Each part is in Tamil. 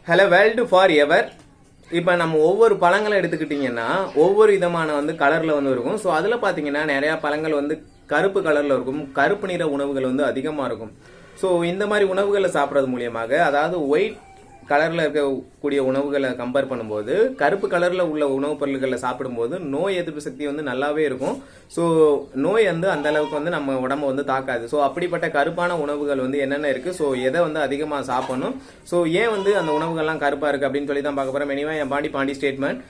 Hello world for ever. இப்போ நம்ம ஒவ்வொரு பழங்களை எடுத்துக்கிட்டிங்கன்னா ஒவ்வொரு விதமான கலரில் இருக்கும். ஸோ அதில் பார்த்தீங்கன்னா நிறையா பழங்கள் கருப்பு கலரில் இருக்கும். கருப்பு நிற உணவுகள் அதிகமாக இருக்கும். ஸோ இந்த மாதிரி உணவுகளை சாப்பிட்றது மூலியமாக, அதாவது ஒயிட் கலரில் இருக்கக்கூடிய உணவுகளை கம்பேர் பண்ணும்போது கருப்பு கலரில் உள்ள உணவுப் பொருட்களை சாப்பிடும்போது நோய் எதிர்ப்பு சக்தி நல்லாவே இருக்கும். ஸோ நோய் அந்த அளவுக்கு நம்ம உடம்பை தாக்காது. ஸோ அப்படிப்பட்ட கருப்பான உணவுகள் என்னென்ன இருக்குது, ஸோ எதை அதிகமாக சாப்பிடணும், ஸோ ஏன் அந்த உணவுகள்லாம் கருப்பாக இருக்குது அப்படின்னு சொல்லி தான் பார்க்க போகிறோம். எனிவே என் பாண்டி ஸ்டேட்மெண்ட்.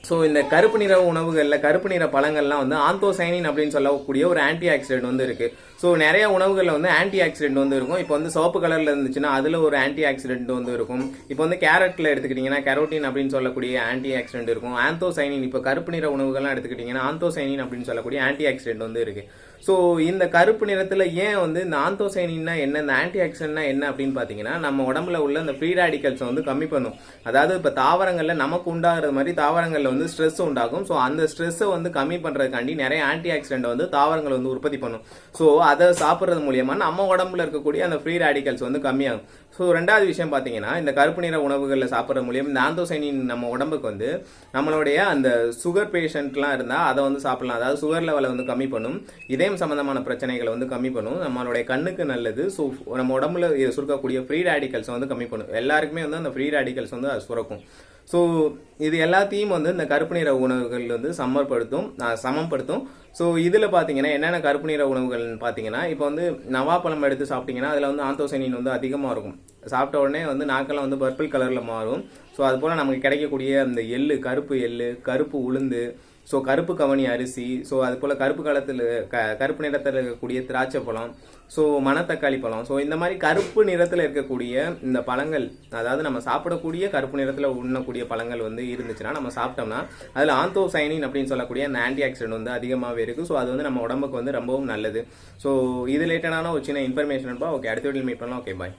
ஸோ இந்த கருப்பு நிற உணவுகளில் கருப்பு நிற பழங்கள்லாம் ஆந்தோசைனின் அப்படின்னு சொல்லக்கூடிய ஒரு ஆன்டி ஆக்சிடென்ட் இருக்கு. ஸோ நிறைய உணவுகளில் ஆன்டி ஆக்சிடென்ட் இருக்கும். இப்போ சிவப்பு கலரில் இருந்துச்சுன்னா அதில் ஒரு ஆன்டி ஆக்சிடென்ட் இருக்கும். இப்போ கேரட்டில் எடுத்துக்கிட்டிங்கன்னா கெரோட்டின் அப்படின்னு சொல்லக்கூடிய ஆன்டி ஆக்சிடென்ட் இருக்கும். ஆந்தோசைனின், இப்போ கருப்பு நிற உணவுகள்லாம் எடுத்துக்கிட்டிங்கன்னா ஆந்தோசைனின் அப்படின்னு சொல்லக்கூடிய ஆன்டி ஆக்சிடென்ட் இருக்கு. ஸோ இந்த கருப்பு நிறத்தில் ஏன் இந்த ஆந்தோசைனின்னா என்ன, இந்த ஆன்டி ஆக்சிடென்ட்னா என்ன அப்படின்னு பார்த்தீங்கன்னா, நம்ம உடம்புல உள்ள இந்த ஃப்ரீ ரேடிக்கல்ஸ் கம்மி பண்ணும். அதாவது இப்போ தாவரங்களில் நமக்கு உண்டாகிறது மாதிரி தாவரங்களில் ஸ்ட்ரெஸ் உண்டாகும். ஸோ அந்த ஸ்ட்ரெஸ்ஸை கம்மி பண்ணுறதுக்காண்டி நிறைய ஆன்டி ஆக்சிடென்ட் தாவரங்கள் உற்பத்தி பண்ணும். ஸோ அதை சாப்பிட்றது மூலியமா நம்ம உடம்புல இருக்கக்கூடிய அந்த ஃப்ரீ ரேடிக்கல்ஸ் கம்மியாகும். ஸோ ரெண்டாவது விஷயம் பார்த்தீங்கன்னா, இந்த கருப்பு நிற உணவுகளில் சாப்பிட்றது மூலியம் இந்த ஆந்தோசைனின் நம்ம உடம்புக்கு நம்மளுடைய அந்த சுகர் பேஷண்ட்லாம் இருந்தால் அதை சாப்பிடலாம். அதாவது சுகர் லெவலை கம்மி பண்ணும். இதயம் சம்பந்தமான பிரச்சனைகளை கம்மி பண்ணும். நம்மளுடைய கண்ணுக்கு நல்லது. ஸோ நம்ம உடம்புல சுரக்கக்கூடிய ஃப்ரீ ரேடிக்கல்ஸ் கம்மி பண்ணும். எல்லாருக்குமே அந்த ஃப்ரீ ரேடிக்கல்ஸ் அது சுரக்கும். ஸோ இது எல்லாத்தையும் இந்த கருப்பு நிற உணவுகள் சமப்படுத்தும். ஸோ இதில் பார்த்தீங்கன்னா என்னென்ன கருப்பு நிற உணவுகள்னு பார்த்தீங்கன்னா, இப்போ நவாப்பழம் எடுத்து சாப்பிட்டீங்கன்னா அதில் ஆந்தோசைனின் அதிகமாக இருக்கும். சாப்பிட்ட உடனே நாக்கெல்லாம் பர்பிள் கலரில் மாறும். ஸோ அது போல் நமக்கு கிடைக்கக்கூடிய அந்த எள்ளு, கருப்பு எள்ளு, கருப்பு உளுந்து, ஸோ கருப்பு கவனி அரிசி, ஸோ அது போல் கருப்பு நிறத்தில் இருக்கக்கூடிய திராட்சை பழம், ஸோ மணத்தக்காளி பழம், ஸோ இந்த மாதிரி கருப்பு நிறத்தில் இருக்கக்கூடிய இந்த பழங்கள், அதாவது நம்ம சாப்பிடக்கூடிய கருப்பு நிறத்தில் உண்ணக்கூடிய பழங்கள் இருந்துச்சுன்னா நம்ம சாப்பிட்டோம்னா அதில் ஆந்தோசைனின் அப்படின்னு சொல்லக்கூடிய அந்த ஆன்டி ஆக்சிடென்ட் அதிகமாகவே இருக்குது. ஸோ அது நம்ம உடம்புக்கு ரொம்பவும் நல்லது. ஸோ இது ரிலேட்டடான ஒரு சின்ன இன்ஃபர்மேஷன். ஓகே, அடுத்த வீடியோ மீட் பண்ணலாம். ஓகே, பாய்.